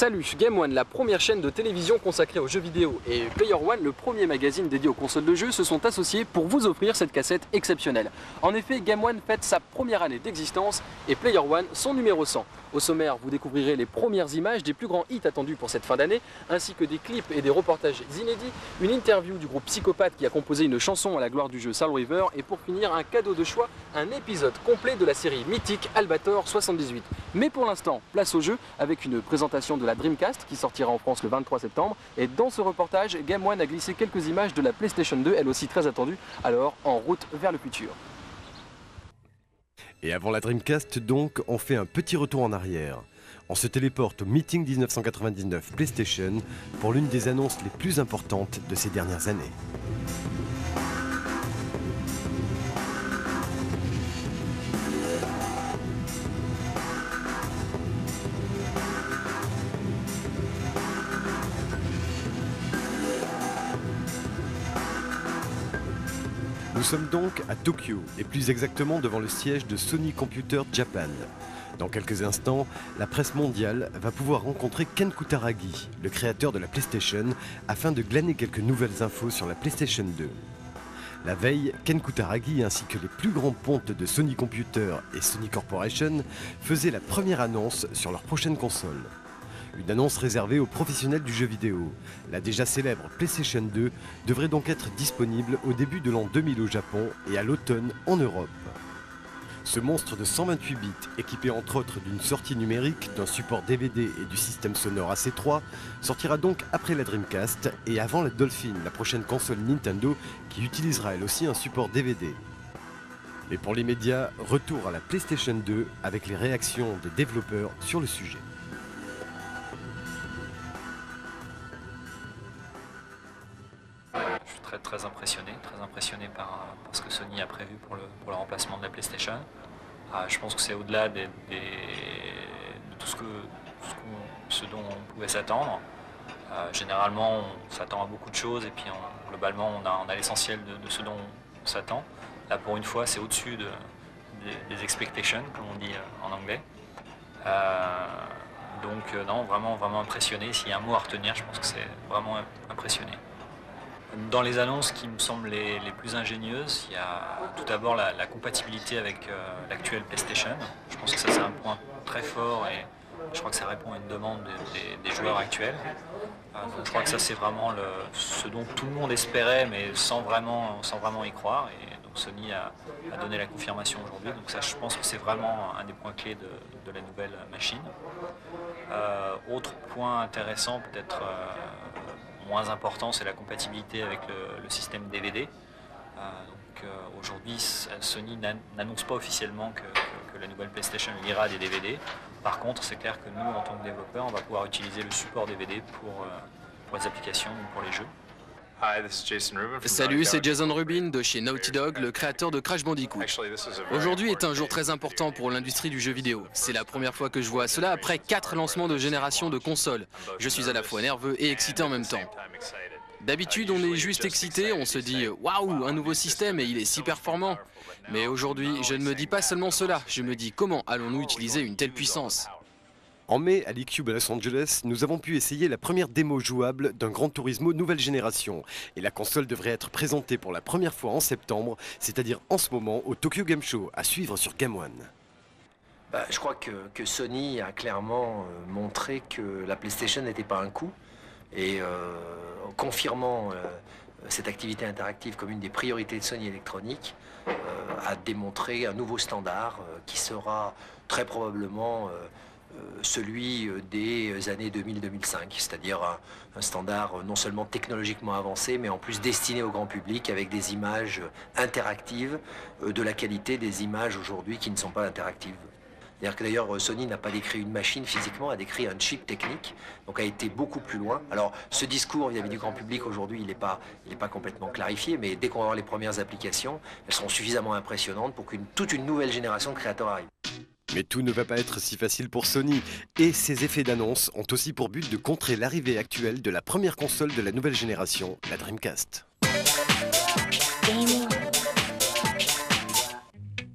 Salut, Game One, la première chaîne de télévision consacrée aux jeux vidéo, et Player One, le premier magazine dédié aux consoles de jeux, se sont associés pour vous offrir cette cassette exceptionnelle. En effet, Game One fête sa première année d'existence et Player One son numéro 100. Au sommaire, vous découvrirez les premières images des plus grands hits attendus pour cette fin d'année, ainsi que des clips et des reportages inédits, une interview du groupe Psychopathe qui a composé une chanson à la gloire du jeu Soul River, et pour finir, un cadeau de choix, un épisode complet de la série mythique Albator 78. Mais pour l'instant, place au jeu avec une présentation de la Dreamcast qui sortira en France le 23 septembre. Et dans ce reportage, Game One a glissé quelques images de la PlayStation 2, elle aussi très attendue, alors en route vers le futur. Et avant la Dreamcast donc, on fait un petit retour en arrière. On se téléporte au Meeting 1999 PlayStation pour l'une des annonces les plus importantes de ces dernières années. Nous sommes donc à Tokyo, et plus exactement devant le siège de Sony Computer Japan. Dans quelques instants, la presse mondiale va pouvoir rencontrer Ken Kutaragi, le créateur de la PlayStation, afin de glaner quelques nouvelles infos sur la PlayStation 2. La veille, Ken Kutaragi ainsi que les plus grands pontes de Sony Computer et Sony Corporation faisaient la première annonce sur leur prochaine console. Une annonce réservée aux professionnels du jeu vidéo. La déjà célèbre PlayStation 2 devrait donc être disponible au début de l'an 2000 au Japon et à l'automne en Europe. Ce monstre de 128 bits, équipé entre autres d'une sortie numérique, d'un support DVD et du système sonore AC3, sortira donc après la Dreamcast et avant la Dolphin, la prochaine console Nintendo qui utilisera elle aussi un support DVD. Et pour les médias, retour à la PlayStation 2 avec les réactions des développeurs sur le sujet. Je suis très impressionné par ce que Sony a prévu pour le remplacement de la PlayStation. Je pense que c'est au-delà de tout ce dont on pouvait s'attendre. Généralement, on s'attend à beaucoup de choses et puis globalement, on a l'essentiel de ce dont on s'attend. Là, pour une fois, c'est au-dessus des expectations, comme on dit en anglais. Donc non, vraiment impressionné. S'il y a un mot à retenir, je pense que c'est vraiment impressionné. Dans les annonces qui me semblent les plus ingénieuses, il y a tout d'abord la compatibilité avec l'actuelle PlayStation. Je pense que ça c'est un point très fort et je crois que ça répond à une demande des joueurs actuels. Donc je crois que ça c'est vraiment ce dont tout le monde espérait mais sans vraiment y croire. Et donc Sony a donné la confirmation aujourd'hui. Donc ça je pense que c'est vraiment un des points clés de la nouvelle machine. Autre point intéressant peut-être moins important, c'est la compatibilité avec le système DVD. Aujourd'hui, Sony n'annonce pas officiellement que la nouvelle PlayStation lira des DVD. Par contre, c'est clair que nous, en tant que développeurs, on va pouvoir utiliser le support DVD pour les applications ou pour les jeux. Salut, c'est Jason Rubin de chez Naughty Dog, le créateur de Crash Bandicoot. Aujourd'hui est un jour très important pour l'industrie du jeu vidéo. C'est la première fois que je vois cela après 4 lancements de génération de consoles. Je suis à la fois nerveux et excité en même temps. D'habitude, on est juste excité, on se dit « Waouh, un nouveau système et il est si performant ». Mais aujourd'hui, je ne me dis pas seulement cela, je me dis « Comment allons-nous utiliser une telle puissance ?» En mai, à l'E-Cube à Los Angeles, nous avons pu essayer la première démo jouable d'un Gran Turismo nouvelle génération. Et la console devrait être présentée pour la première fois en septembre, c'est-à-dire en ce moment au Tokyo Game Show, à suivre sur Game One. Je crois que Sony a clairement montré que la PlayStation n'était pas un coup. Et confirmant cette activité interactive comme une des priorités de Sony Electronics, a démontré un nouveau standard qui sera très probablement celui des années 2000-2005, c'est-à-dire un standard non seulement technologiquement avancé, mais en plus destiné au grand public avec des images interactives de la qualité des images aujourd'hui qui ne sont pas interactives. C'est-à-dire que d'ailleurs Sony n'a pas décrit une machine physiquement, a décrit un chip technique, donc a été beaucoup plus loin. Alors ce discours vis-à-vis du grand public aujourd'hui il n'est pas complètement clarifié, mais dès qu'on va voir les premières applications, elles seront suffisamment impressionnantes pour toute une nouvelle génération de créateurs arrive. Mais tout ne va pas être si facile pour Sony, et ces effets d'annonce ont aussi pour but de contrer l'arrivée actuelle de la première console de la nouvelle génération, la Dreamcast.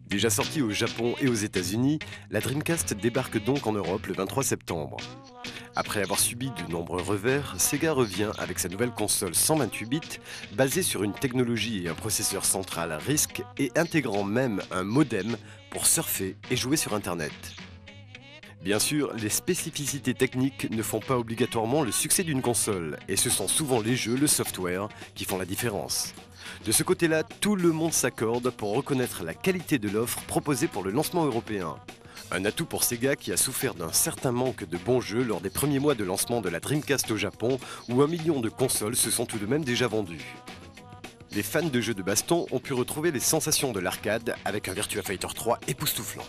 Déjà sortie au Japon et aux États-Unis, la Dreamcast débarque donc en Europe le 23 septembre. Après avoir subi de nombreux revers, Sega revient avec sa nouvelle console 128 bits, basée sur une technologie et un processeur central RISC et intégrant même un modem pour surfer et jouer sur Internet. Bien sûr, les spécificités techniques ne font pas obligatoirement le succès d'une console, et ce sont souvent les jeux, le software, qui font la différence. De ce côté-là, tout le monde s'accorde pour reconnaître la qualité de l'offre proposée pour le lancement européen. Un atout pour Sega qui a souffert d'un certain manque de bons jeux lors des premiers mois de lancement de la Dreamcast au Japon, où 1 million de consoles se sont tout de même déjà vendues. Les fans de jeux de baston ont pu retrouver les sensations de l'arcade avec un Virtua Fighter 3 époustouflant.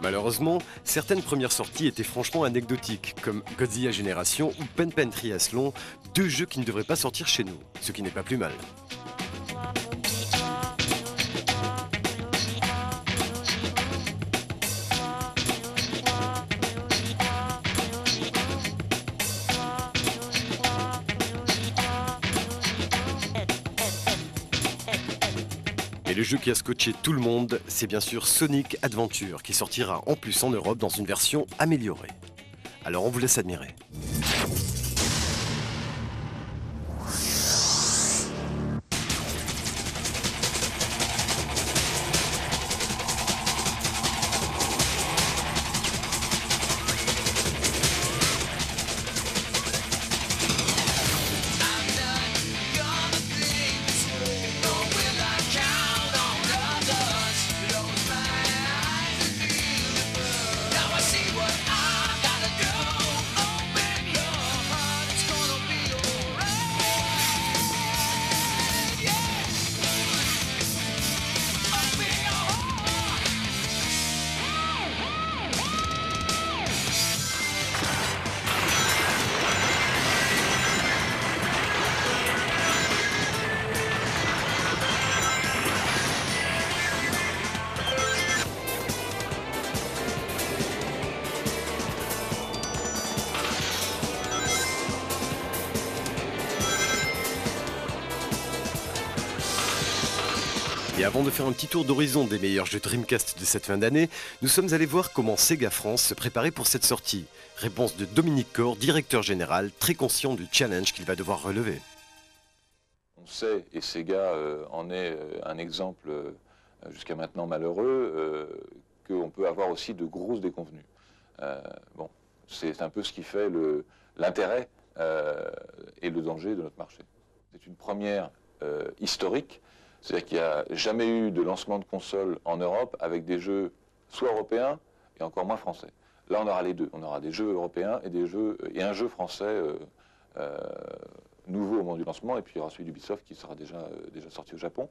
Malheureusement, certaines premières sorties étaient franchement anecdotiques, comme Godzilla Génération ou Pen Pen Triathlon, 2 jeux qui ne devraient pas sortir chez nous, ce qui n'est pas plus mal. Et le jeu qui a scotché tout le monde, c'est bien sûr Sonic Adventure, qui sortira en plus en Europe dans une version améliorée. Alors on vous laisse admirer. Et avant de faire un petit tour d'horizon des meilleurs jeux Dreamcast de cette fin d'année, nous sommes allés voir comment Sega France se préparait pour cette sortie. Réponse de Dominique Corr, directeur général, très conscient du challenge qu'il va devoir relever. On sait, et Sega en est un exemple jusqu'à maintenant malheureux, qu'on peut avoir aussi de grosses déconvenues. Bon, c'est un peu ce qui fait l'intérêt et le danger de notre marché. C'est une première historique. C'est-à-dire qu'il n'y a jamais eu de lancement de console en Europe avec des jeux soit européens et encore moins français. Là, on aura les deux. On aura des jeux européens et un jeu français nouveau au moment du lancement, et puis il y aura celui d'Ubisoft qui sera déjà sorti au Japon.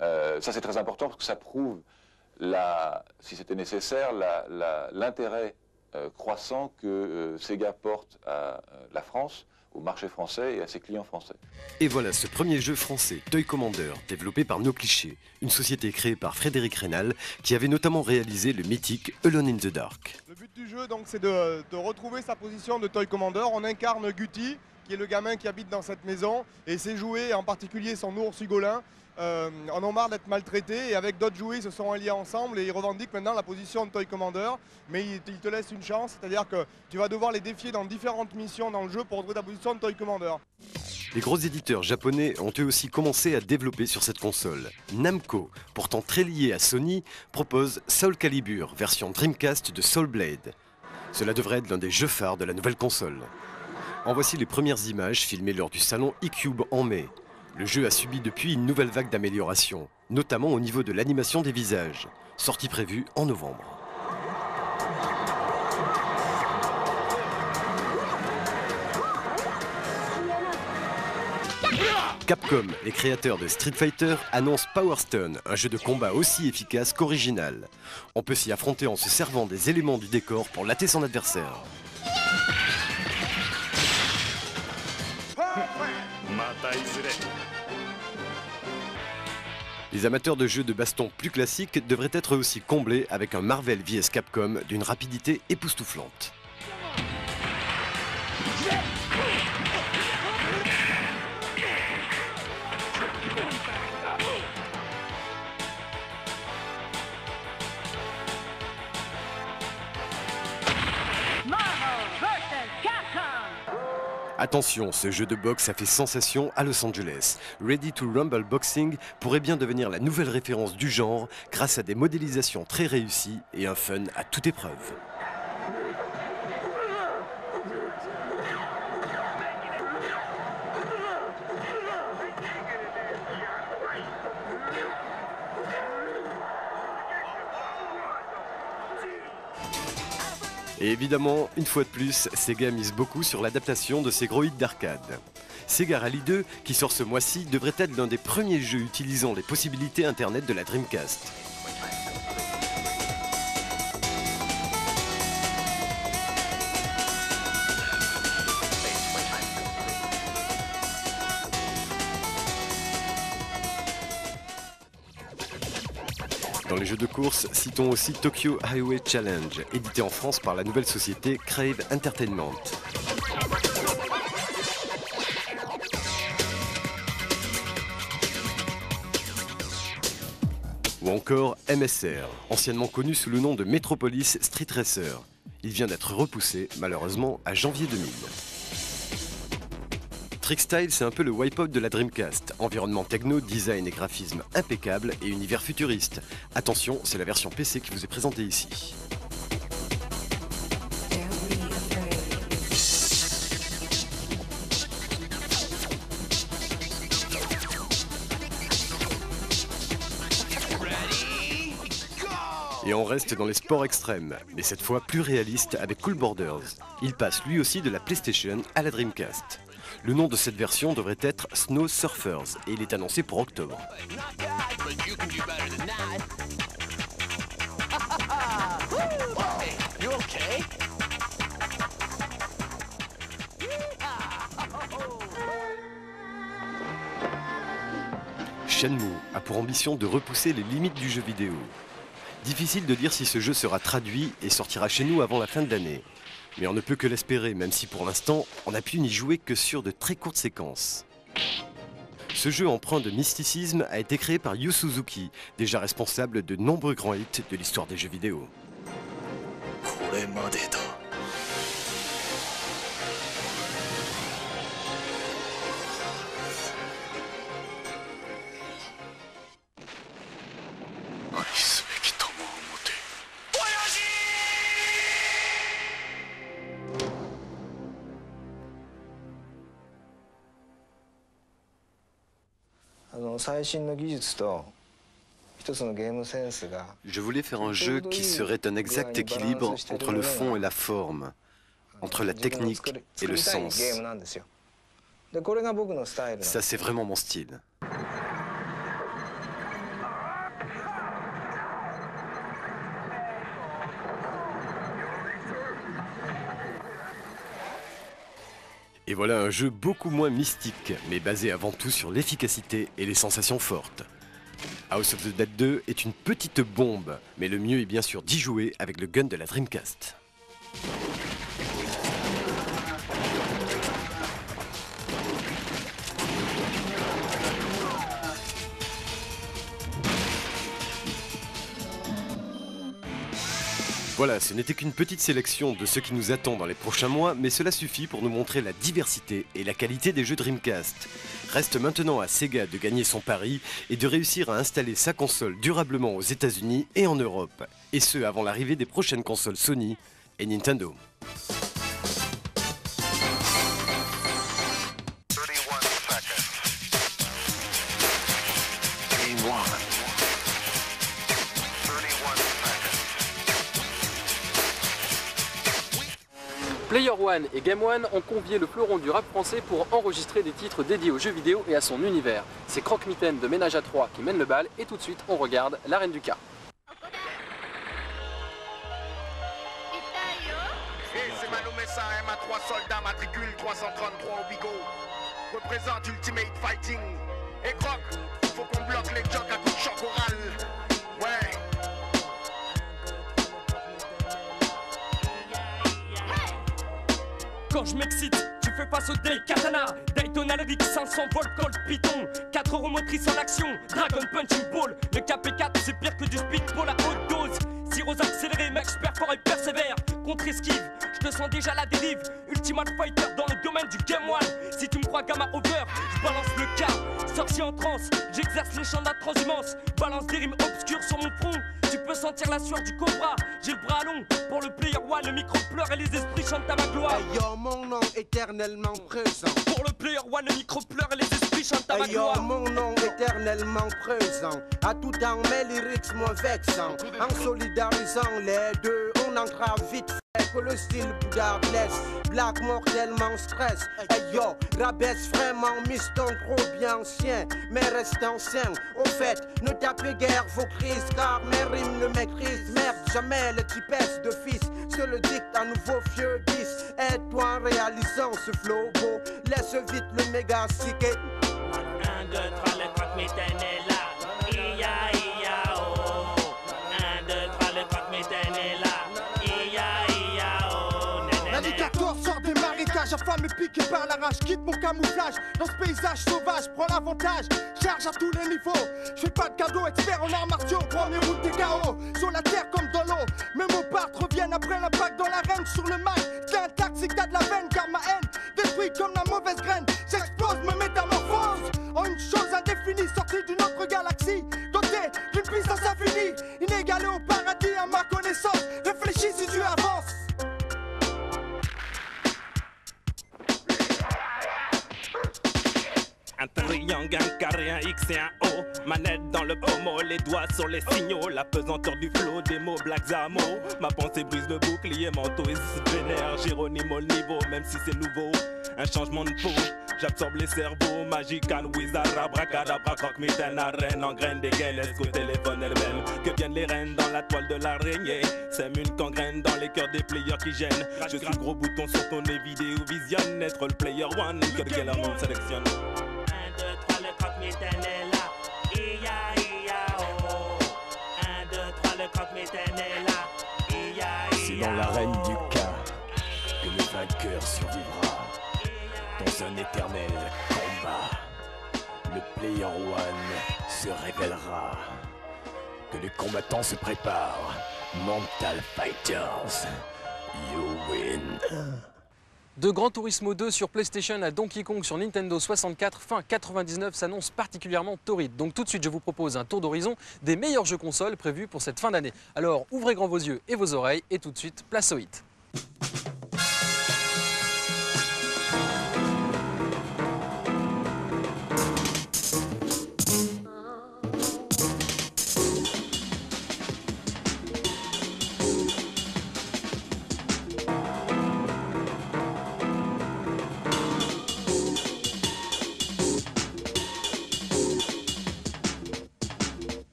Ça, c'est très important parce que ça prouve, si c'était nécessaire, l'intérêt croissant que Sega porte à la France, au marché français et à ses clients français. Et voilà ce premier jeu français, Toy Commander, développé par No Cliché, une société créée par Frédéric Reynal, qui avait notamment réalisé le mythique Alone in the Dark. Le but du jeu, donc, c'est de retrouver sa position de Toy Commander. On incarne Guti, qui est le gamin qui habite dans cette maison, et ses jouets, en particulier son ours Hugolin, en ont marre d'être maltraités, et avec d'autres jouets, ils se sont alliés ensemble et ils revendiquent maintenant la position de Toy Commander, mais ils te laissent une chance, c'est-à-dire que tu vas devoir les défier dans différentes missions dans le jeu pour retrouver ta position de Toy Commander. Les gros éditeurs japonais ont eux aussi commencé à développer sur cette console. Namco, pourtant très lié à Sony, propose Soul Calibur, version Dreamcast de Soul Blade. Cela devrait être l'un des jeux phares de la nouvelle console. En voici les premières images filmées lors du salon eCube en mai. Le jeu a subi depuis une nouvelle vague d'amélioration, notamment au niveau de l'animation des visages, sortie prévue en novembre. Capcom, les créateurs de Street Fighter, annoncent Power Stone, un jeu de combat aussi efficace qu'original. On peut s'y affronter en se servant des éléments du décor pour latter son adversaire. Les amateurs de jeux de baston plus classiques devraient être aussi comblés avec un Marvel vs Capcom d'une rapidité époustouflante. Attention, ce jeu de boxe a fait sensation à Los Angeles. Ready to Rumble Boxing pourrait bien devenir la nouvelle référence du genre grâce à des modélisations très réussies et un fun à toute épreuve. Et évidemment, une fois de plus, Sega mise beaucoup sur l'adaptation de ses gros hits d'arcade. Sega Rally 2, qui sort ce mois-ci, devrait être l'un des premiers jeux utilisant les possibilités internet de la Dreamcast. Dans les jeux de course, citons aussi Tokyo Highway Challenge, édité en France par la nouvelle société Crave Entertainment. Ou encore MSR, anciennement connu sous le nom de Metropolis Street Racer. Il vient d'être repoussé, malheureusement, à janvier 2000. Trickstyle, c'est un peu le wipe-out de la Dreamcast. Environnement techno, design et graphisme impeccable et univers futuriste. Attention, c'est la version PC qui vous est présentée ici. Et on reste dans les sports extrêmes, mais cette fois plus réaliste avec Cool Borders. Il passe lui aussi de la PlayStation à la Dreamcast. Le nom de cette version devrait être Snow Surfers et il est annoncé pour octobre. Shenmue a pour ambition de repousser les limites du jeu vidéo. Difficile de dire si ce jeu sera traduit et sortira chez nous avant la fin de l'année. Mais on ne peut que l'espérer, même si pour l'instant, on n'a pu n'y jouer que sur de très courtes séquences. Ce jeu empreint de mysticisme a été créé par Yu Suzuki, déjà responsable de nombreux grands hits de l'histoire des jeux vidéo. Je voulais faire un jeu qui serait un exact équilibre entre le fond et la forme, entre la technique et le sens. Ça, c'est vraiment mon style. Et voilà un jeu beaucoup moins mystique, mais basé avant tout sur l'efficacité et les sensations fortes. House of the Dead 2 est une petite bombe, mais le mieux est bien sûr d'y jouer avec le gun de la Dreamcast. Voilà, ce n'était qu'une petite sélection de ce qui nous attend dans les prochains mois, mais cela suffit pour nous montrer la diversité et la qualité des jeux Dreamcast. Reste maintenant à Sega de gagner son pari et de réussir à installer sa console durablement aux États-Unis et en Europe, et ce avant l'arrivée des prochaines consoles Sony et Nintendo. Player One et Game One ont convié le fleuron du rap français pour enregistrer des titres dédiés aux jeux vidéo et à son univers. C'est Croque-Mitaine de Ménage à 3 qui mène le bal et tout de suite on regarde la Reine du K. C'est Mano Messa, MA3 soldat, matricule 333 au bigot. Représente Ultimate Fighting. Et Croc, faut qu'on bloque les jocks à coups de choc oral. Ouais. Quand je m'excite, tu fais face au Day Katana, Daytona Rick 500 volts Colt Python, 4 euros motrices en action, Dragon Punching Ball. Le KP4 c'est pire que du speedball à haute dose. Sirop accéléré, mec, je perds fort et persévère. Contre esquive, je te sens déjà la dérive. Ultimate Fighter dans le domaine du Game One. Si tu me crois Gamma Over, je balance le cas. Sorcier en transe, j'exerce les champs de la transhumance. Balance des rimes obscures sur mon front. Tu peux sentir la sueur du cobra. J'ai le bras long pour le player one. Le micro pleure et les esprits chantent à ma gloire. Hey yo, mon nom éternellement présent. Pour le player one, le micro pleure et les esprits chantent à ma Hey yo, gloire. mon nom éternellement présent. À tout temps, mes lyrics moins vexants. En solidarisant les deux, on entra vite fait que le style Bouddha blesse. Black mortellement stress. Hey yo, rabaisse vraiment, miston trop bien ancien. Mais reste ancien. Au fait, ne tapez guère vos crises, car mes rimes ne maîtrisent. Merde, jamais les typesses de fils. Se le dicte à nouveau vieux 10. Aide-toi en réalisant ce flow beau. Laisse vite le méga siqué. 1, 2, 3, le croque-mitaine est là. Ia, ia, oh. 1, 2, 3, le croque-mitaine est là. Ia, oh. L'alligator sort des marécages, affamé piqué par la rage. Quitte mon camouflage dans ce paysage sauvage. Prends l'avantage, charge à tous les niveaux. Je fais pas de cadeau, expert en arts martiaux. Premier route des KO, sur la terre comme dans l'eau. Mes mots partent, reviennent après l'impact dans l'arène. Sur le mic, c'est un taxi que t'as de la veine. Car ma haine détruit comme la mauvaise graine. J'explose, me métamorphose en une chose indéfinie, sortie d'une autre galaxie, dotée d'une puissance infinie, inégalée au paradis à ma connaissance. Réfléchis si tu avances. Un triangle, un carré, un X et un O. Manette dans le pommeau, les doigts sur les signaux. La pesanteur du flow, des mots Black Zamo. Ma pensée brise le bouclier, manteau et se vénère. Géronimo le niveau, même si c'est nouveau. Un changement de peau, j'absorbe les cerveaux. Magican, wizard, abracadabra, croque-mitaine, arène, en graine des gaines. Est-ce téléphone elle-même? Que viennent les reines dans la toile de l'araignée? Sème une gangrène dans les cœurs des players qui gênent. Je suis le gros bouton sur ton nez vidéo visionne. Être le player one, que le galer monde sélectionne. 1, 2, 3, le croque-mitaine est là. Ia, ia, oh. 1, 2, 3, le croque-mitaine est là. Ia, ia, c'est dans l'arène du cas que le vainqueur survivra. Dans un éternel combat, le player one se révélera. Que les combattants se préparent. Mental Fighters, you win. De Gran Turismo 2 sur PlayStation à Donkey Kong sur Nintendo 64, fin 99 s'annonce particulièrement torride. Donc tout de suite, je vous propose un tour d'horizon des meilleurs jeux consoles prévus pour cette fin d'année. Alors ouvrez grand vos yeux et vos oreilles et tout de suite, place au hit.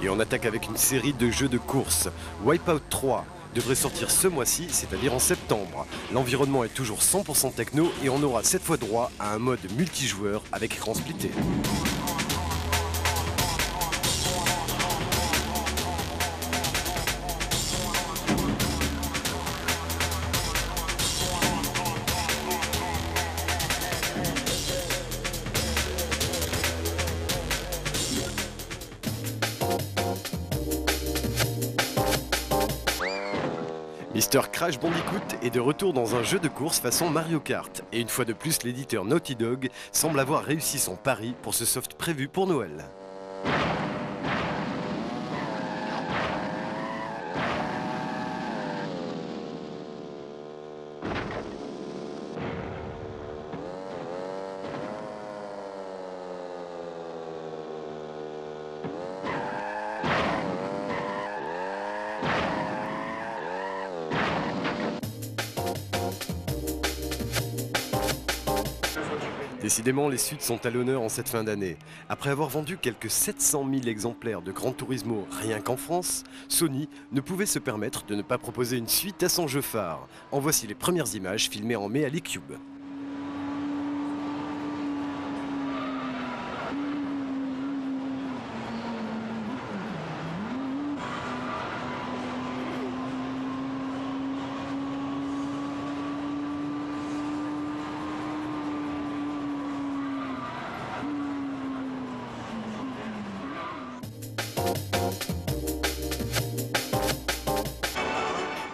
Et on attaque avec une série de jeux de course. Wipeout 3 devrait sortir ce mois-ci, c'est-à-dire en septembre. L'environnement est toujours 100% techno et on aura cette fois droit à un mode multijoueur avec écran splitté. Mr. Crash Bandicoot est de retour dans un jeu de course façon Mario Kart. Et une fois de plus, l'éditeur Naughty Dog semble avoir réussi son pari pour ce soft prévu pour Noël. Décidément, les Suds sont à l'honneur en cette fin d'année. Après avoir vendu quelques 700 000 exemplaires de Gran Turismo rien qu'en France, Sony ne pouvait se permettre de ne pas proposer une suite à son jeu phare. En voici les premières images filmées en mai à l'eCube.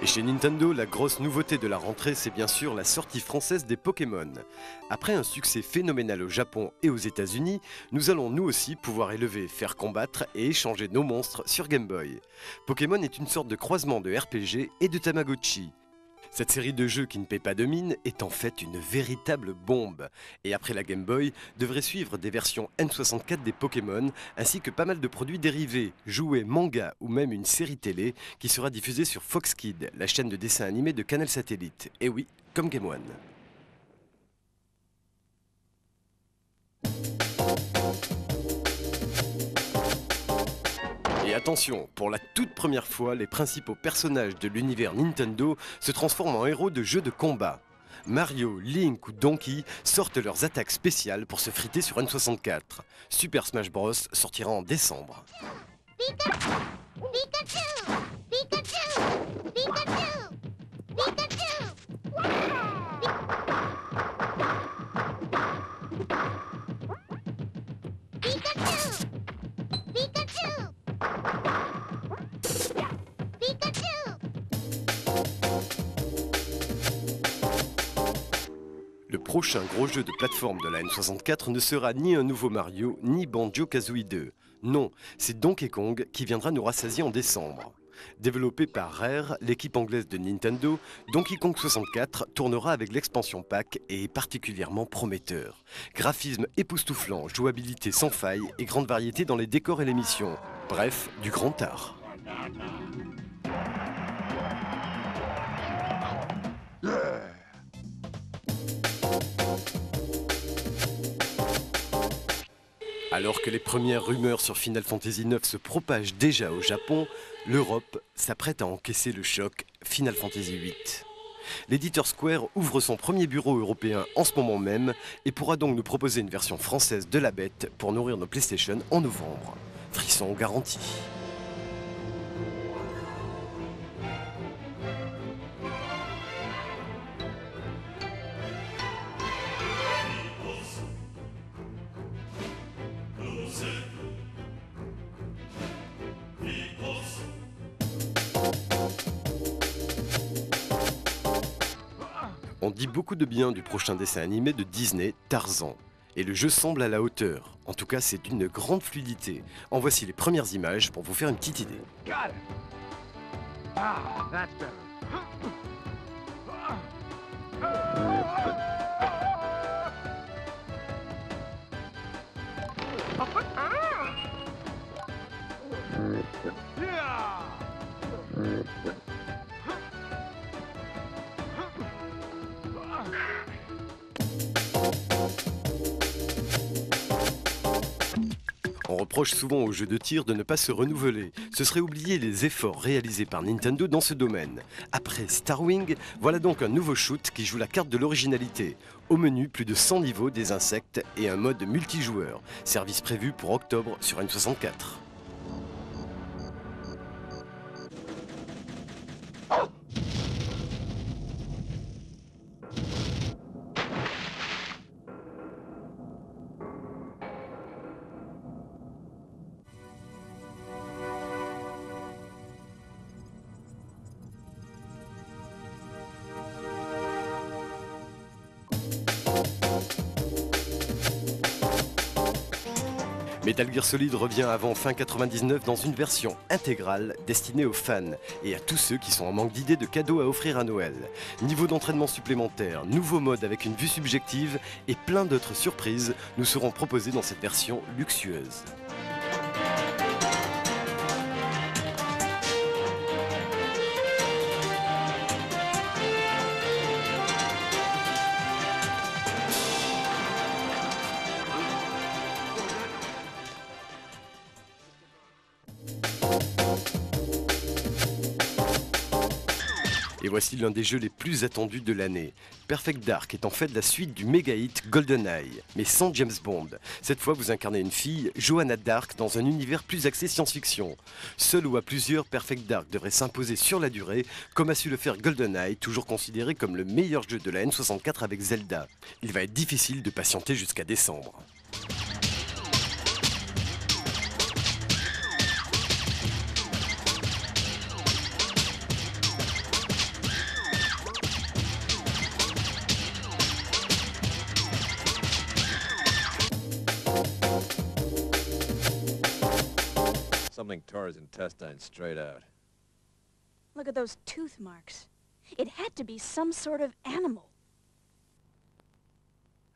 Et chez Nintendo, la grosse nouveauté de la rentrée, c'est bien sûr la sortie française des Pokémon. Après un succès phénoménal au Japon et aux États-Unis, nous allons nous aussi pouvoir élever, faire combattre et échanger nos monstres sur Game Boy. Pokémon est une sorte de croisement de RPG et de Tamagotchi. Cette série de jeux qui ne paie pas de mine est en fait une véritable bombe. Et après la Game Boy, devrait suivre des versions N64 des Pokémon, ainsi que pas mal de produits dérivés, jouets, mangas ou même une série télé qui sera diffusée sur Fox Kids, la chaîne de dessins animés de Canal Satellite. Et oui, comme Game One. Et attention, pour la toute première fois, les principaux personnages de l'univers Nintendo se transforment en héros de jeux de combat. Mario, Link ou Donkey sortent leurs attaques spéciales pour se friter sur N64. Super Smash Bros sortira en décembre. Pikachu! Pikachu! Pikachu! Pikachu! Pikachu! Pikachu! Pikachu! Le prochain gros jeu de plateforme de la N64 ne sera ni un nouveau Mario, ni Banjo-Kazooie 2. Non, c'est Donkey Kong qui viendra nous rassasier en décembre. Développé par Rare, l'équipe anglaise de Nintendo, Donkey Kong 64 tournera avec l'expansion pack et est particulièrement prometteur. Graphisme époustouflant, jouabilité sans faille et grande variété dans les décors et les missions. Bref, du grand art. Alors que les premières rumeurs sur Final Fantasy IX se propagent déjà au Japon, l'Europe s'apprête à encaisser le choc Final Fantasy VIII. L'éditeur Square ouvre son premier bureau européen en ce moment même et pourra donc nous proposer une version française de la bête pour nourrir nos PlayStation en novembre. Frisson garanti. On dit beaucoup de bien du prochain dessin animé de Disney, Tarzan. Et le jeu semble à la hauteur. En tout cas, c'est d'une grande fluidité. En voici les premières images pour vous faire une petite idée. Got it. Ah, that's better. On reproche souvent aux jeux de tir de ne pas se renouveler. Ce serait oublier les efforts réalisés par Nintendo dans ce domaine. Après Starwing, voilà donc un nouveau shoot qui joue la carte de l'originalité. Au menu, plus de 100 niveaux, des insectes et un mode multijoueur. Service prévu pour octobre sur N64. Metal Gear Solid revient avant fin 99 dans une version intégrale destinée aux fans et à tous ceux qui sont en manque d'idées de cadeaux à offrir à Noël. Niveau d'entraînement supplémentaire, nouveau mode avec une vue subjective et plein d'autres surprises nous seront proposées dans cette version luxueuse. Et voici l'un des jeux les plus attendus de l'année. Perfect Dark est en fait la suite du méga hit GoldenEye, mais sans James Bond. Cette fois, vous incarnez une fille, Joanna Dark, dans un univers plus axé science-fiction. Seul ou à plusieurs, Perfect Dark devrait s'imposer sur la durée, comme a su le faire GoldenEye, toujours considéré comme le meilleur jeu de la N64 avec Zelda. Il va être difficile de patienter jusqu'à décembre. Something tore his intestines straight out. Look at those tooth marks. It had to be some sort of animal.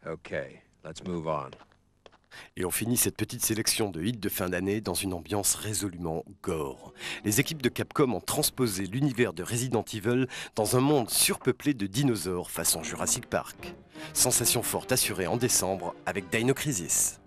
Okay, let's move on. Et on finit cette petite sélection de hits de fin d'année dans une ambiance résolument gore. Les équipes de Capcom ont transposé l'univers de Resident Evil dans un monde surpeuplé de dinosaures façon Jurassic Park. Sensation forte assurée en décembre avec Dino Crisis.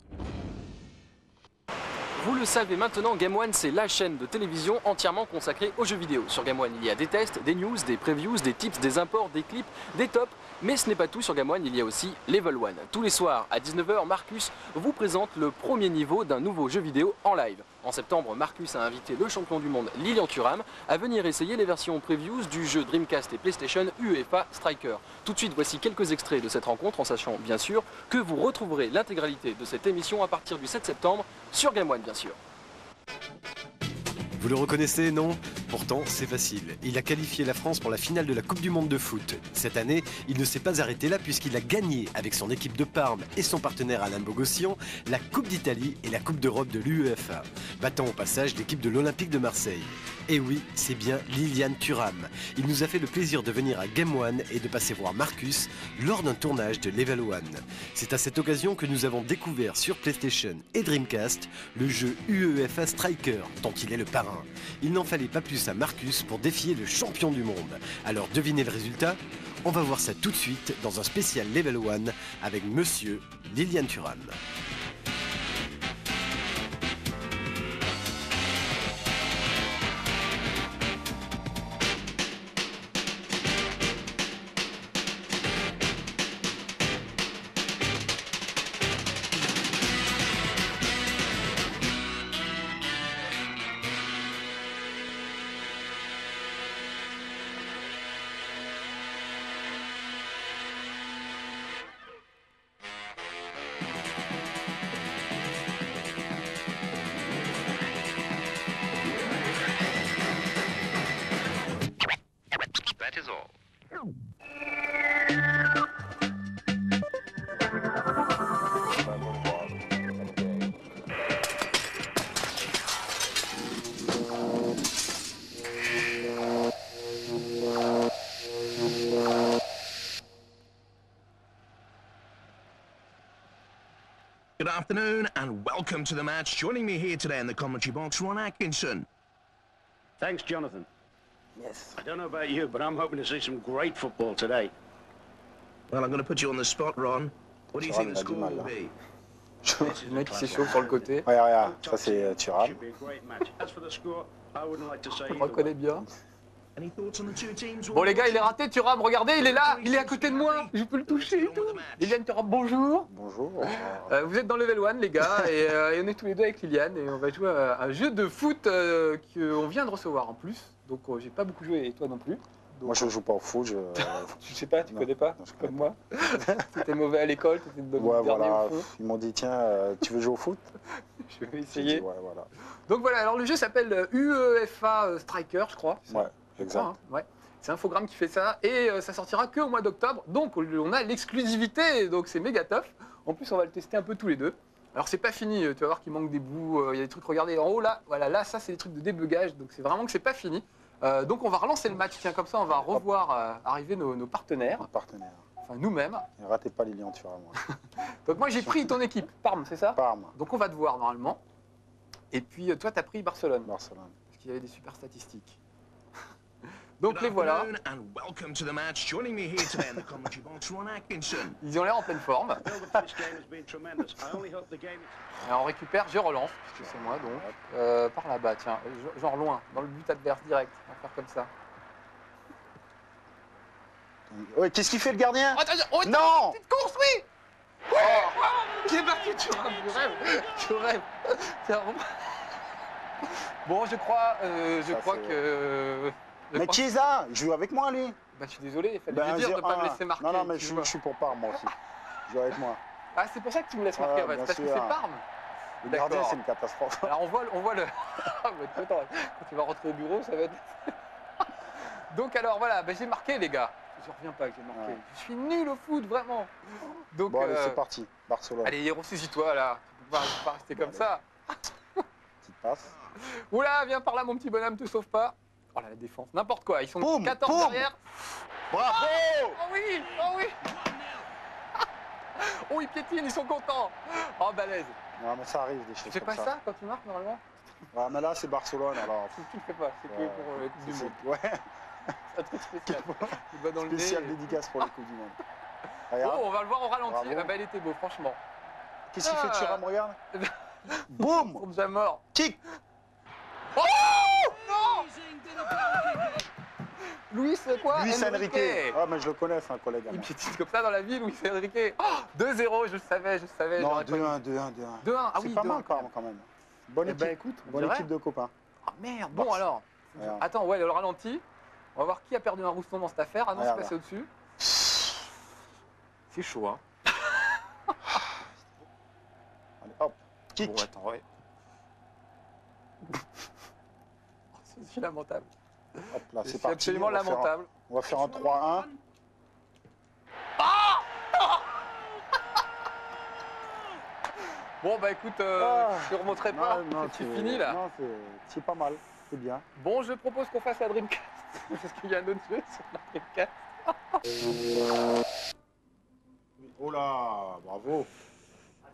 Vous le savez maintenant, Game One, c'est la chaîne de télévision entièrement consacrée aux jeux vidéo. Sur Game One, il y a des tests, des news, des previews, des tips, des imports, des clips, des tops. Mais ce n'est pas tout, sur Game One, il y a aussi Level 1. Tous les soirs, à 19h, Marcus vous présente le premier niveau d'un nouveau jeu vidéo en live. En septembre, Marcus a invité le champion du monde, Lilian Thuram, à venir essayer les versions previews du jeu Dreamcast et PlayStation UEFA Striker. Tout de suite, voici quelques extraits de cette rencontre, en sachant bien sûr que vous retrouverez l'intégralité de cette émission à partir du 7 septembre sur Game One, bien sûr. Vous le reconnaissez, non? Pourtant, c'est facile. Il a qualifié la France pour la finale de la Coupe du Monde de foot. Cette année, il ne s'est pas arrêté là puisqu'il a gagné avec son équipe de Parme et son partenaire Alain Bogossian la Coupe d'Italie et la Coupe d'Europe de l'UEFA, battant au passage l'équipe de l'Olympique de Marseille. Et oui, c'est bien Lilian Thuram. Il nous a fait le plaisir de venir à Game One et de passer voir Marcus lors d'un tournage de Level 1. C'est à cette occasion que nous avons découvert sur PlayStation et Dreamcast le jeu UEFA Striker dont il est le parrain. Il n'en fallait pas plus à Marcus pour défier le champion du monde. Alors devinez le résultat? On va voir ça tout de suite dans un spécial Level 1 avec Monsieur Lilian Thuram. That is all. Good afternoon and welcome to the match. Joining me here today in the commentary box, Ron Atkinson. Thanks, Jonathan. Yes. I don't know about you, but I'm hoping to see some great football today. Well, I'm going to put you on the spot, Ron. What do you think the score will be? Le mec qui s'échauffe sur le côté. Ouais, regarde, ça c'est Thuram. On le reconnaît bien. Bon les gars, il est raté, Thuram, regardez, il est là, il est à côté de moi, je peux le toucher et tout. Lilian Thuram, bonjour. Bonjour. Vous êtes dans Level 1 les gars, et on est tous les deux avec Lilian, et on va jouer à un jeu de foot qu'on vient de recevoir en plus. Donc j'ai pas beaucoup joué, et toi non plus. Donc, moi je joue pas au foot, tu sais pas, tu connais pas, comme moi. T'étais mauvais à l'école, t'étais de ouais, dernier voilà. au foot. Ils m'ont dit tiens, tu veux jouer au foot? Je vais essayer. Dit, ouais, voilà. Donc voilà, alors le jeu s'appelle UEFA Striker, je crois. Ouais, exact. Crois, hein, ouais. C'est Infogrames qui fait ça, et ça sortira que au mois d'octobre, donc on a l'exclusivité, donc c'est méga tough. En plus on va le tester un peu tous les deux. Alors c'est pas fini, tu vas voir qu'il manque des bouts, il y a des trucs, regardez en haut là, voilà, là ça c'est des trucs de débugage, donc c'est vraiment que c'est pas fini. Donc on va relancer le match, tiens comme ça on va revoir arriver nos partenaires. Enfin nous-mêmes. Et ratez pas Lilian Thuram. Donc moi j'ai pris ton équipe, Parme, c'est ça? Parme. Donc on va te voir normalement. Et puis toi t'as pris Barcelone. Barcelone. Parce qu'il y avait des super statistiques. Donc les voilà. Ils ont l'air en pleine forme. Alors on récupère, je relance, puisque c'est moi donc. Par là-bas, tiens, genre loin, dans le but adverse direct. On va faire comme ça. Ouais, qu'est-ce qu'il fait le gardien? Oh, non! Petite course, oui! Oh, qui est marqué, tu rêves. Tiens, bon, je crois que... Mais Chiesa, il joue avec moi lui. Bah je suis désolé, il fallait lui dire de ne pas me laisser marquer. Non, mais je suis pour Parme moi aussi. Je joue avec moi. Ah, c'est pour ça que tu me laisses marquer, parce que c'est Parme. Le gardien, c'est une catastrophe. Alors on voit le... Attends, quand tu vas rentrer au bureau, ça va être... Donc alors voilà, bah, j'ai marqué les gars. Je reviens pas que j'ai marqué. Ouais. Je suis nul au foot, vraiment. Donc, bon allez, c'est parti, Barcelone. Allez, ressaisis-toi là. Tu peux pas rester comme ça. Petite passe. Oula, viens par là, mon petit bonhomme, te sauve pas. Oh là, la défense, n'importe quoi. Ils sont 14 derrière. Bravo! Oh oui, oh oui. Oh, ils piétinent, ils sont contents. Oh, balèze. Non, mais ça arrive des choses Tu fais comme pas ça quand tu marques normalement? Ouais, mais là, c'est Barcelone, alors... Tu le fais pas, c'est que pour la Coupe du Monde. Ouais. C'est un truc spécial. Tu vas dans le Spécial nez. dédicace pour la Coupe du Monde. Oh, Regarde. on va le voir au ralenti. Bravo. Ah bah, il était beau, franchement. Qu'est-ce qu'il fait, Thuram, regarde? Boum! Pour déjà mort. Kick! Oh non! Luis, c'est quoi? Luis Enrique. Ah, mais je le connais, c'est un collègue. Il piétine comme ça dans la vie, Luis Enrique. Oh, 2-0, je le savais. Non, 2-1, 2-1. 2-1, ah oui, c'est pas mal quand même. Bonne équipe, écoute, bonne équipe de copains. Oh merde, bon alors. Regarde. Attends, ouais, le ralenti. On va voir qui a perdu un rouston dans cette affaire. Ah non, c'est Regarde, passé au-dessus. C'est chaud, hein. Allez, hop, kick. Bon, attends, ouais. C'est lamentable. Hop là, c'est C'est parti. absolument lamentable. On va faire un 3-1. Ah! Bon, bah écoute, je ne remonterai pas. C'est fini là. Non, c'est pas mal. C'est bien. Bon, je propose qu'on fasse la Dreamcast. Parce qu'il y a un autre jeu sur la Dreamcast. Oh là, bravo.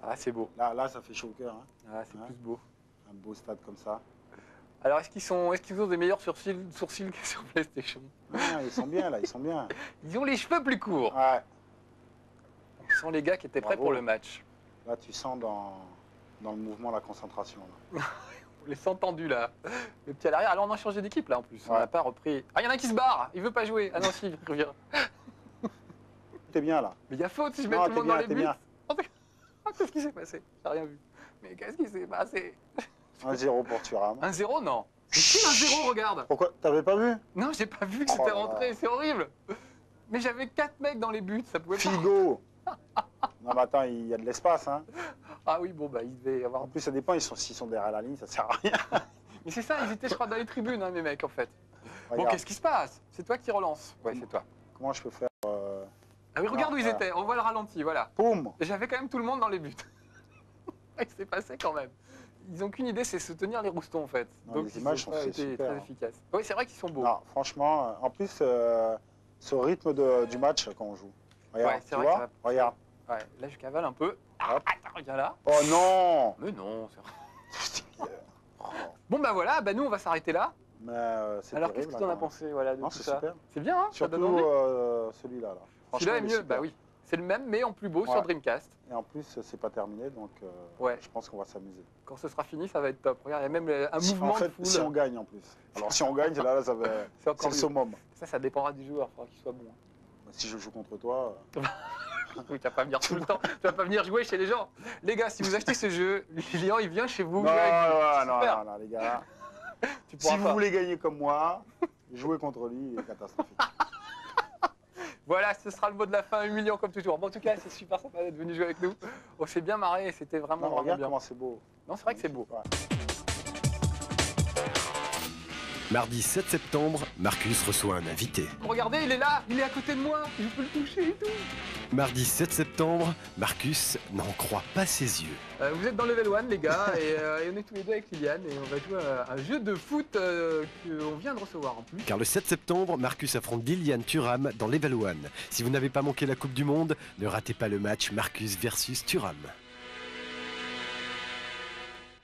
Ah, c'est beau. Là, ça fait chaud au cœur. Hein. Ah, c'est plus beau. Un beau stade comme ça. Alors, est-ce qu'ils ont des meilleurs sourcils que sur PlayStation? Ah, ils sont bien là, ils sont bien. Ils ont les cheveux plus courts. Ouais. On sent les gars qui étaient prêts pour le match. Là, tu sens dans le mouvement la concentration. Là. On les sent tendus là. Le petit à l'arrière. Alors, on a changé d'équipe là en plus. On n'a pas repris. Ah, il y en a un qui se barre. Il veut pas jouer. Ah non, si, il revient. T'es bien là. Mais il y a faute si je mets tout le monde dans les buts. Qu'est-ce qui s'est passé? J'ai rien vu. Mais qu'est-ce qui s'est passé? 1-0 pour Thuram. 1-0, non. Si, 1-0, regarde. Pourquoi? T'avais pas vu? Non, j'ai pas vu que c'était rentré. C'est horrible. Mais j'avais 4 mecs dans les buts. Ça pouvait pas. Figo. Non, mais attends, il y a de l'espace. Hein. Ah oui, bon, bah, il devait y avoir. En plus, ça dépend. S'ils sont derrière la ligne, ça sert à rien. Mais c'est ça, ils étaient, je crois, dans les tribunes, hein, mes mecs, en fait. Regarde. Bon, qu'est-ce qui se passe? C'est toi qui relance. Ouais, c'est toi. Comment je peux faire Ah oui, regarde où ils étaient. On voit le ralenti, voilà. Boum. J'avais quand même tout le monde dans les buts. Qu'est-ce qui s'est passé quand même? Ils n'ont qu'une idée, c'est se tenir les roustons, en fait. Non, donc, les images sont été super, très efficaces. Oui, c'est vrai qu'ils sont beaux. Non, franchement, en plus, ce rythme du match quand on joue. Regarde, ouais, tu vois? Regarde. Ouais, là, je cavale un peu. Hop. Regarde là. Oh non! Mais non, c'est Bon, bah voilà, bah nous, on va s'arrêter là. Mais c'est alors, terrible. qu'est-ce que tu en as pensé voilà, de Non, tout c'est ça? super. C'est bien, hein? Surtout ça donne envie. celui-là. Là. Celui-là est il mieux, super. bah oui. C'est le même, mais en plus beau sur Dreamcast. Et en plus, c'est pas terminé, donc ouais. je pense qu'on va s'amuser. Quand ce sera fini, ça va être top. Regarde, il y a même un mouvement en fait, de foule. Si on gagne en plus. Alors si on gagne, là ça va... c'est le summum. Ça dépendra du joueur, il faudra qu'il soit bon. Si je joue contre toi... Oui, tu vas pas venir tout le temps. Tu vas pas venir jouer chez les gens. Les gars, si vous achetez ce jeu, Lilian, il vient chez vous. Non, non, les gars. Si vous voulez gagner comme moi, jouer contre lui est catastrophique. Voilà, ce sera le mot de la fin, humiliant comme toujours. Bon, en tout cas, c'est super sympa d'être venu jouer avec nous. On s'est bien marré et c'était vraiment, non, regarde bien. Comment c'est beau. Non, c'est vrai que c'est beau. Ouais. Mardi 7 septembre, Marcus reçoit un invité. Regardez, il est là, il est à côté de moi, je peux le toucher et tout. Mardi 7 septembre, Marcus n'en croit pas ses yeux. Vous êtes dans Level 1, les gars, et on est tous les deux avec Liliane, et on va jouer à un jeu de foot qu'on vient de recevoir en plus. Car le 7 septembre, Marcus affronte Liliane Thuram dans Level 1. Si vous n'avez pas manqué la Coupe du Monde, ne ratez pas le match Marcus versus Thuram.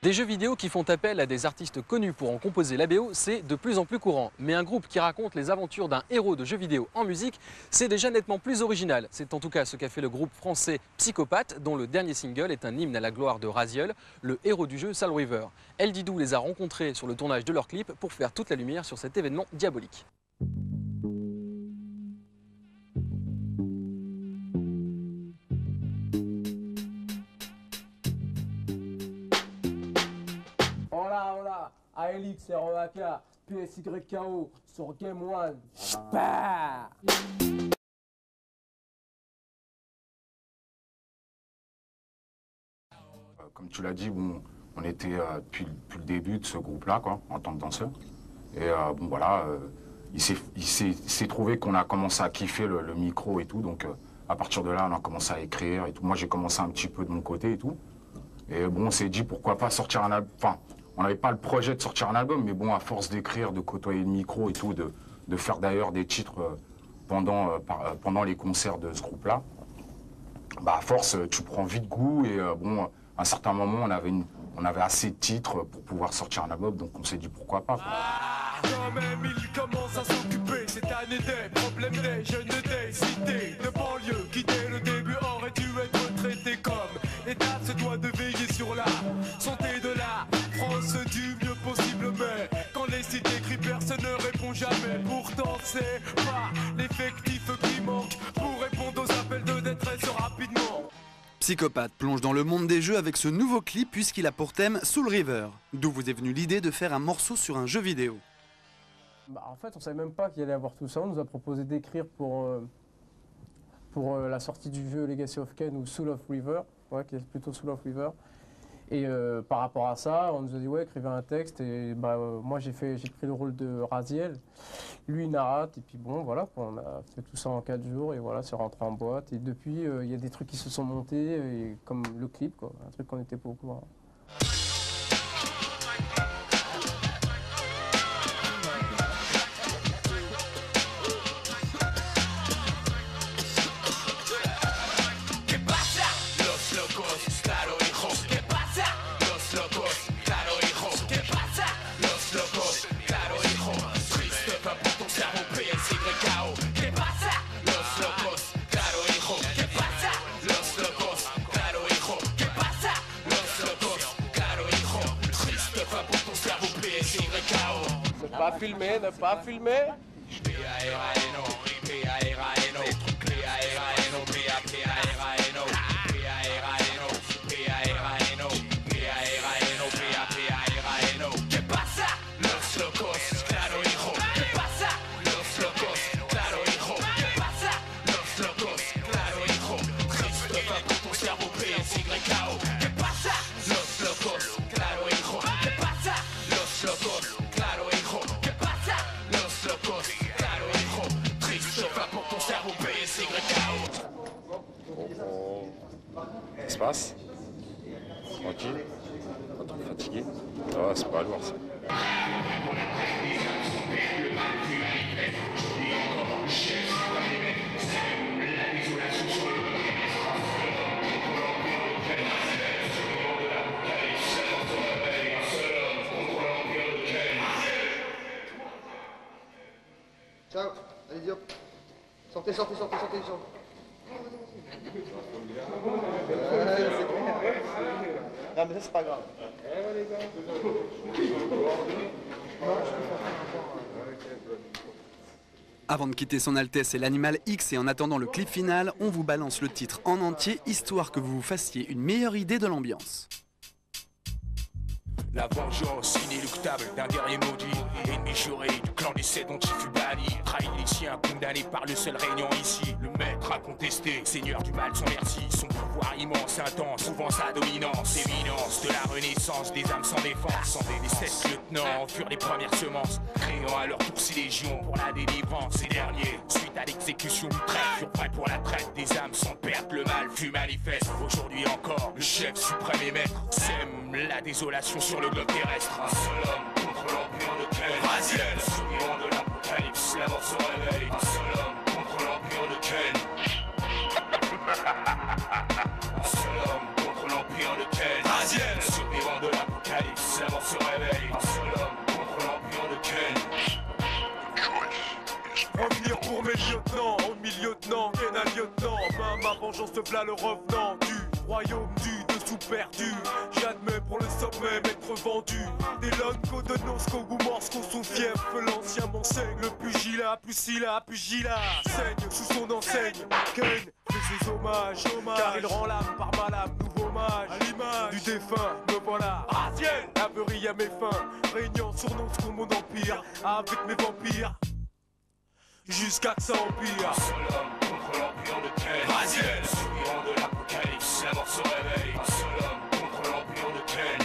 Des jeux vidéo qui font appel à des artistes connus pour en composer la BO, c'est de plus en plus courant. Mais un groupe qui raconte les aventures d'un héros de jeux vidéo en musique, c'est déjà nettement plus original. C'est en tout cas ce qu'a fait le groupe français Psychopathe, dont le dernier single est un hymne à la gloire de Raziel, le héros du jeu Soul River. El Didou les a rencontrés sur le tournage de leur clip pour faire toute la lumière sur cet événement diabolique. Hola, ALX, REAK, PSYKO, sur Game One. Bah Comme tu l'as dit, bon, on était depuis le début de ce groupe-là, quoi, en tant que danseur. Et bon, voilà, il s'est trouvé qu'on a commencé à kiffer le micro et tout. Donc, à partir de là, on a commencé à écrire et tout. Moi, j'ai commencé un petit peu de mon côté et tout. Et bon, on s'est dit, pourquoi pas sortir un album. Enfin, on n'avait pas le projet de sortir un album, mais bon, à force d'écrire, de côtoyer le micro et tout, de faire d'ailleurs des titres pendant les concerts de ce groupe-là, bah à force, tu prends vite goût et bon, à un certain moment, on avait assez de titres pour pouvoir sortir un album, donc on s'est dit pourquoi pas. Quand même, il commence à s'occuper cette année des problèmes des jeunes des cités, de banlieue qui dès le début aurait dû être traité comme l'État se doit de veiller sur la santé de la France du mieux possible, mais quand les cités crient, personne ne répond jamais. Pourtant, c'est pas l'effectif qui manque pour répondre aux appels de détresse rapidement. Psychopathe plonge dans le monde des jeux avec ce nouveau clip puisqu'il a pour thème Soul River, d'où vous est venue l'idée de faire un morceau sur un jeu vidéo. Bah, en fait, on savait même pas qu'il allait avoir tout ça. On nous a proposé d'écrire pour la sortie du jeu Legacy of Kain ou Soul of River, ouais, qui est plutôt Soul of River. Et par rapport à ça, on nous a dit ouais, écrivez un texte. Et bah, moi, j'ai pris le rôle de Raziel. Lui, il narrate. Et puis bon, voilà, on a fait tout ça en 4 jours. Et voilà, c'est rentré en boîte. Et depuis, il y a des trucs qui se sont montés, et comme le clip, quoi, un truc qu'on n'était pas au courant. Ne pas filmer. Ça se passe? Tranquille? Pas trop fatigué? Ah, c'est pas lourd ça. Ciao, allez hop. Sortez. Non mais ça c'est pas grave. Avant de quitter son Altesse et l'Animal X et en attendant le clip final, on vous balance le titre en entier, histoire que vous vous fassiez une meilleure idée de l'ambiance. La vengeance inéluctable d'un guerrier maudit, ennemi juré du clan des sept dont il fut banni, trahi les siens, condamné par le seul régnant ici, le maître incontesté, seigneur du mal sans merci, son pouvoir immense, intense, prouvant sa dominance, éminence de la renaissance des âmes sans défense, les 7 lieutenants furent les premières semences, créant à leur tour 6 légions pour la délivrance, ces derniers, suite à l'exécution du traître, furent prêts pour la traite des âmes sans perte, le mal fut manifeste, aujourd'hui encore, le chef suprême et maître, sème la désolation sur le globe terrestre, un seul homme contre l'empire de Kain, Raziel, survivant de l'apocalypse, la mort se réveille, un seul homme contre l'empire de Kain, un seul homme contre l'empire de Kain, Raziel, survivant de l'apocalypse, la mort se réveille, un seul homme contre l'empire de Kain. Revenir pour mes lieutenants, au milieu lieutenant, Kain un lieutenant, ma vengeance de v'là le revenant du royaume du dessous perdu. J'admets pour le sommet m'être vendu. Des lonco de Nosco ou Morsco sont fiers. Feu l'ancien m'enseigne, le pugilat, pugilat saigne sous son enseigne. Kain fait ses hommages, car il rend l'âme par ma lame, nouveau mage. À l'image du défunt, me voilà. Raziel, averie à mes fins, régnant sur Nosco mon empire, avec mes vampires. Jusqu'à que ça empire. Un seul homme contre l'empire de Kain, Raziel, survivant de l'apocalypse, la mort se réveille. Un seul homme contre l'empire de Kain.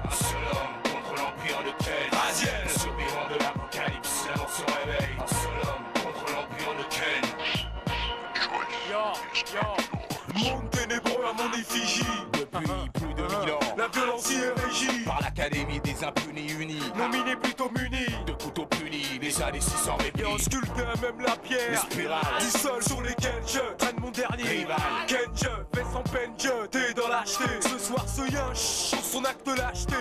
Un seul homme contre l'empire de Kain, Raziel, survivant de l'apocalypse, la mort se réveille. Un seul homme contre l'empire de Kain. Monde ténébreux à mon effigie. Depuis plus de 1000 ans, unis. Nominés plutôt munis de couteaux punis, les années 600 réplis. Et en sculpté à même la pierre. Les spirales. 10 sols sur lesquels je traîne mon dernier rival. Ken je fais sans peine je t'es dans l'acheté. Ce soir ce yinche sur son acte de lâcheté.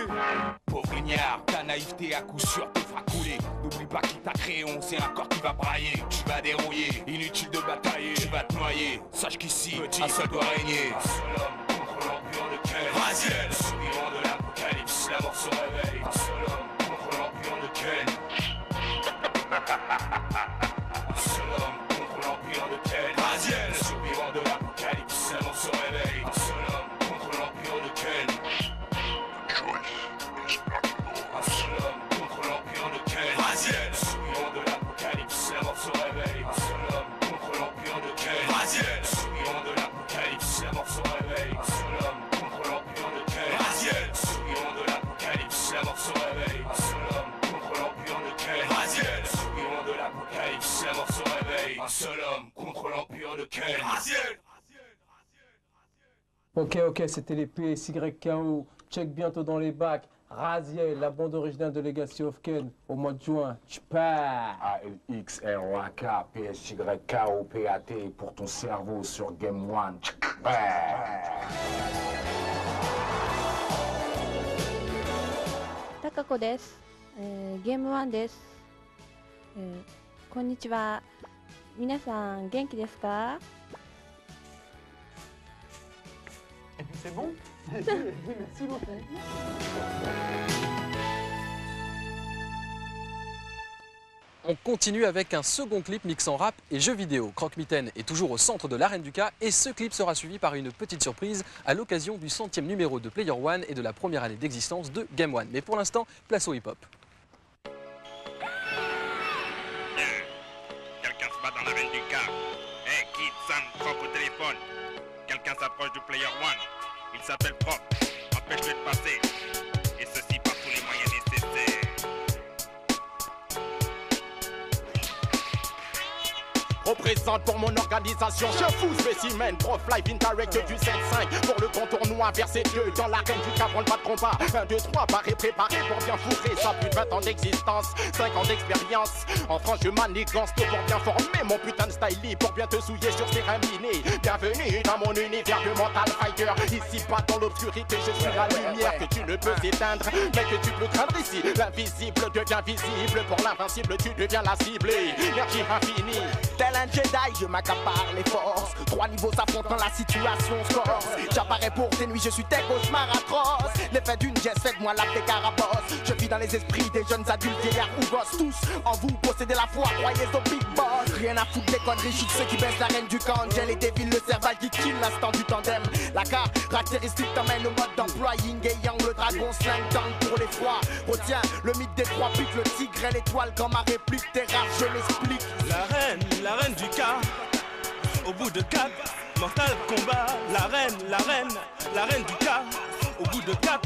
Pauvre ignare, ta naïveté à coup sûr te fera couler. N'oublie pas qui t'a créé, on c'est un corps qui va brailler. Tu vas dérouiller, inutile de batailler. Tu vas te noyer, sache qu'ici, petit, un seul doit régner. Un seul homme contre l'empire de Ken. Raziel, souriant de l'apocalypse, la mort se réveille. Un seul homme contre l'empire de Ken. Un seul homme contre l'empire de Ken. Raziel, souriant de l'apocalypse, la mort se réveille. Un seul homme contre l'empire de Ken. Un seul homme contre l'empire de Ken. Raziel, souriant de l'apocalypse, la mort se réveille. Un seul homme contre l'empire de Ken. Raziel, souriant de l'apocalypse, la mort se réveille. Un seul homme contre l'empire de Ken. Raziel, souriant de l'apocalypse, la mort se réveille. Un seul homme contre l'empire de Ken. Raziel, souriant de l'apocalypse, la mort se réveille. Un seul homme contre l'empire de Ken. Raziel. Ok, c'était les PSYKO. Check bientôt dans les bacs. Raziel, la bande originale de Legacy of Kain, au mois de juin. Tchpa ALXROAK, PSYKO, PAT pour ton cerveau sur Game One. Takako desu. Game One desu. Konnichiwa. Minasan, genki desu ka? Et puis c'est bon. Merci beaucoup. On continue avec un second clip mixant rap et jeux vidéo. Croque-Mitaine est toujours au centre de l'arène du cas et ce clip sera suivi par une petite surprise à l'occasion du 100e numéro de Player One et de la première année d'existence de Game One. Mais pour l'instant, place au hip-hop. Quelqu'un se bat dans l'arène du cas. Hey kid, Sam, Prop au téléphone. Quelqu'un s'approche du Player One. Il s'appelle Prop. Empêche-le de passer. Et ceci par tous les moyens nécessaires. Représente pour mon organisation, je fous spécimen, prof live interact du 7-5 pour le contournois verset 2 dans l'arène du cap, on le pas de combat. 1, 2, 3, barré, préparé pour bien fourrer. Ça plus de 20 ans d'existence, 5 ans d'expérience. En France je manigance tout pour bien former mon putain de style pour bien te souiller sur ces raminés. Bienvenue dans mon univers de mental fighter. Ici pas dans l'obscurité, je suis la lumière que tu ne peux éteindre, mais que tu peux craindre ici. L'invisible devient visible, pour l'invincible tu deviens la cible. Énergie infinie. Un Jedi, je m'accapare les forces. 3 niveaux s'affrontent dans la situation corse. J'apparais pour tes nuits, je suis tes cauchemars atroces. L'effet d'une geste fait de moi la carabosse. Je vis dans les esprits des jeunes adultes, vieillards ou gosses. Tous en vous possédez la foi, croyez au Big Boss. Rien à foutre des conneries, je suis de ceux qui baissent la reine du camp. Angel et Devil, le cerval qui kill l'instant du tandem. La caractéristique t'emmène au mode d'emploi. Ying et Yang, le dragon sling tank pour les froids. Retiens le mythe des 3 pics, le tigre et l'étoile. Quand ma réplique t'érage, je l'explique. La reine du cas, au bout de 4, mortal combat. La reine du cas, au bout de 4,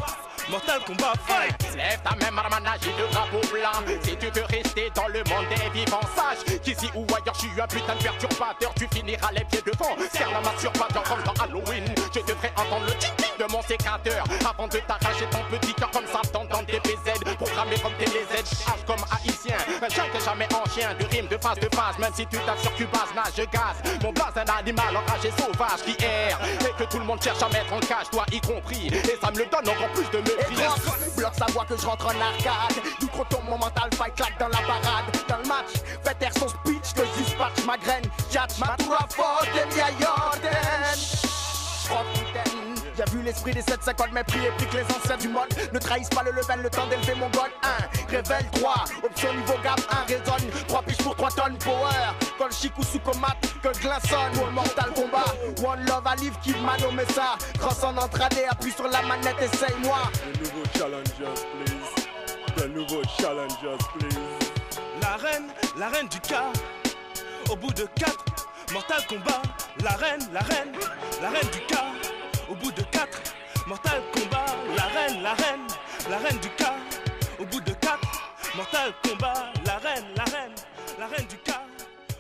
mortal combat fight. Lève ta main, marmanage de drapeau blanc. Si tu veux rester dans le monde des vivants, sache qu'ici ou ailleurs, je suis un putain de perturbateur. Tu finiras les pieds devant, serre la masturbateur comme dans Halloween. Je devrais entendre le tic-tic de mon sécateur avant de t'arracher ton petit cœur comme Satan dans des PZ. Programmé comme TDZ, H comme haïtien. Chante jamais en chien, de rime de phase, même si tu tapes sur Cubase, nage, je gaz. Mon blaze, un animal enragé sauvage qui erre et que tout le monde cherche à mettre en cage, toi y compris. Et ça me le donne encore plus de mépris. Bloque sa voix que je rentre en arcade. Du trop tôt mon mental fight claque dans la parade. Dans le match, fait taire son speech que je dispatch ma graine. Catch ma tour faute et mi Jordan. J'ai vu l'esprit des 750 mépris et pris que les anciens du mode ne trahissent pas le level, le temps d'élever mon god. 1, révèle 3, option niveau gamme 1, raisonne 3 piches pour 3 tonnes power. Quand le chic ou sous comate, que le glaçonne ou le mortal combat. One love à livre qui m'a nommé ça. Transcende en tradé, appuie sur la manette, essaye-moi. The nouveau challengers please. The nouveau challengers please. La reine du cas, au bout de 4, mortal combat. La reine du cas. Au bout de 4, mortal combat. La reine du cas. Au bout de 4, mortal combat. La reine du cas.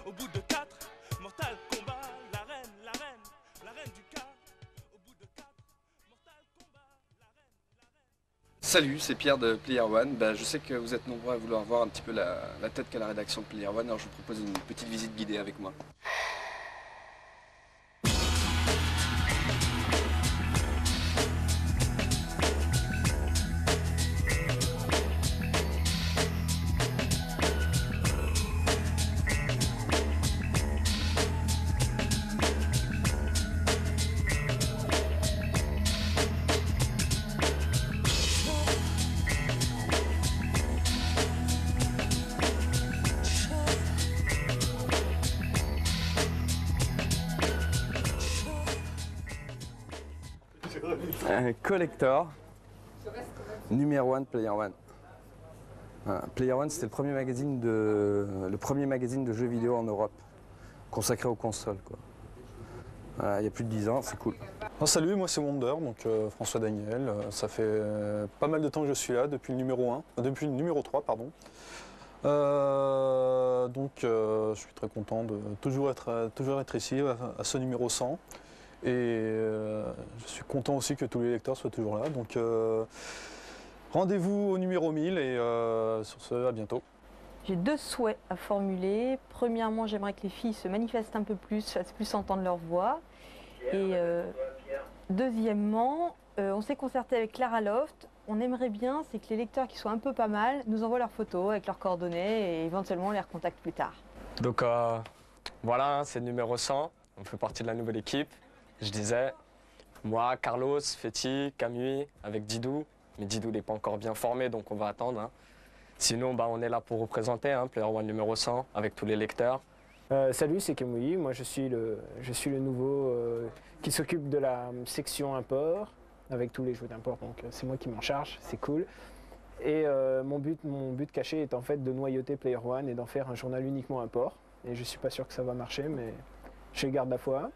Au bout de 4, mortal combat. La reine du cas. Au bout de 4, mortal combat. Salut, c'est Pierre de Player One. Je sais que vous êtes nombreux à vouloir voir un petit peu la tête qu'a la rédaction de Player One, alors je vous propose une petite visite guidée avec moi. Un collector numéro 1 de Player One. Voilà. Player One, c'était le premier magazine de jeux vidéo en Europe, consacré aux consoles, quoi. Voilà, il y a plus de 10 ans, c'est cool. Salut, moi c'est Wonder, donc François Daniel. Ça fait pas mal de temps que je suis là, depuis le numéro 3, pardon. Je suis très content de toujours être ici, à ce numéro 100. Et je suis content aussi que tous les lecteurs soient toujours là. Donc rendez-vous au numéro 1000 et sur ce, à bientôt. J'ai 2 souhaits à formuler. Premièrement, j'aimerais que les filles se manifestent un peu plus, fassent plus entendre leur voix. Et deuxièmement, on s'est concerté avec Clara Loft. On aimerait bien, c'est que les lecteurs qui sont un peu pas mal nous envoient leurs photos avec leurs coordonnées et éventuellement on les recontacte plus tard. Donc voilà, c'est le numéro 100. On fait partie de la nouvelle équipe. Je disais, moi, Carlos, Fetty, Camus, avec Didou. Mais Didou n'est pas encore bien formé, donc on va attendre. Hein. Sinon, on est là pour représenter Player One numéro 100 avec tous les lecteurs. Salut, c'est Kamui. Moi, je suis le nouveau qui s'occupe de la section import avec tous les jeux d'import. Donc, c'est moi qui m'en charge, c'est cool. Et mon but caché est en fait de noyauter Player One et d'en faire un journal uniquement import. Et je suis pas sûr que ça va marcher, mais je garde la foi.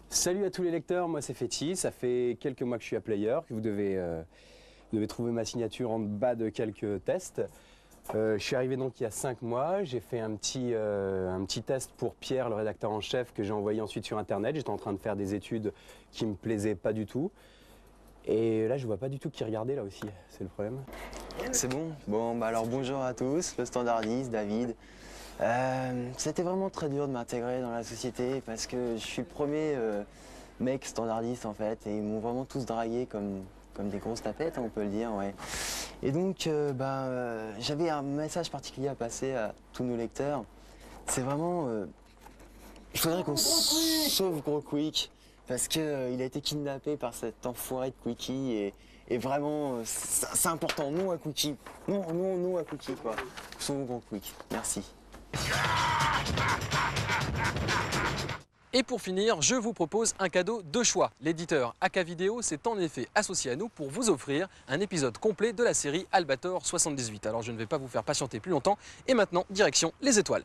Salut à tous les lecteurs, moi c'est Fetty, ça fait quelques mois que je suis à Player, que vous devez trouver ma signature en bas de quelques tests. Je suis arrivé donc il y a 5 mois, j'ai fait un petit test pour Pierre, le rédacteur en chef, que j'ai envoyé ensuite sur internet. J'étais en train de faire des études qui me plaisaient pas du tout. Et là je vois pas du tout qui regardait là aussi, c'est le problème. C'est bon. Bon, alors bonjour à tous, le standardiste, David. C'était vraiment très dur de m'intégrer dans la société parce que je suis le premier mec standardiste en fait et ils m'ont vraiment tous dragué comme des grosses tapettes, on peut le dire, ouais. Et donc j'avais un message particulier à passer à tous nos lecteurs. C'est vraiment, il faudrait qu'on sauve Gros Quick parce qu'il a été kidnappé par cet enfoiré de Quickie et vraiment c'est important, non à Quickie, non à Quickie quoi. Sauve Gros Quick, merci. Et pour finir, je vous propose un cadeau de choix. L'éditeur AK Vidéo s'est en effet associé à nous pour vous offrir un épisode complet de la série Albator 78. Alors je ne vais pas vous faire patienter plus longtemps et maintenant, direction les étoiles.